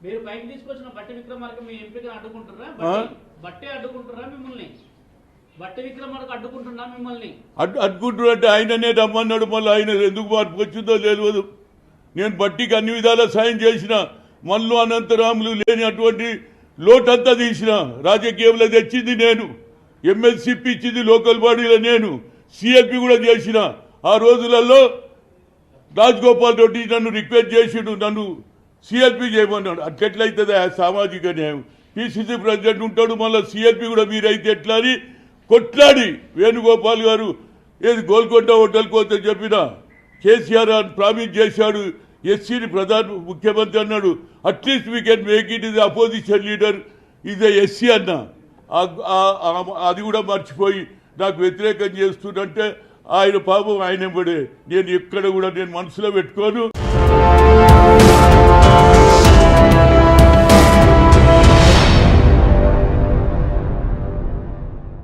మీరు పైకి తీసుకొచ్చిన బట్టి విక్రమార్క మీ ఎంపికను అడ్డుకుంటారా? బట్టే అడ్డుకుంటారా మిమ్మల్ని? బట్టి విక్రమార్క అడ్డుకుంటున్నా మిమ్మల్ని? అడ్డుకుంటున్నట్టే ఆయననే రమ్మన్నాడు. మళ్ళీ ఆయన ఎందుకు మార్పు వచ్చిందో తెలియదు. నేను బట్టికి అన్ని విధాలా సాయం చేసిన, మల్లు అనంతరాములు లేని అటువంటి లోటంతా తీసిన. రాజకీయంలో తెచ్చింది నేను, ఎమ్మెల్సీపీ ఇచ్చింది లోకల్ బాడీలో నేను, సిఎల్పి కూడా చేసిన. ఆ రోజులలో రాజగోపాల్ రెడ్డి నన్ను రిక్వెస్ట్ చేసిండు, నన్ను సిఎల్పి చేయమన్నాడు. అట్లెట్లయితుంది సామాజిక న్యాయం? పిసిసి ప్రెసిడెంట్ ఉంటాడు, మళ్ళీ సిఎల్పి కూడా మీరైతే ఎట్లా అని కొట్లాడి వేణుగోపాల్ గారు ఏది గోల్కొండ హోటల్కి పోతే చెప్పిన కేసీఆర్ అని ప్రామిస్ చేశాడు. ఎస్సీని ప్రధాన ముఖ్యమంత్రి అన్నాడు. At least we can make it is opposition leader is SC అన్న. అది కూడా మర్చిపోయి నాకు వ్యతిరేకం చేస్తుందంటే ఆయన పాపం ఆయన పడే. నేను ఎక్కడ కూడా నేను మనసులో పెట్టుకోను.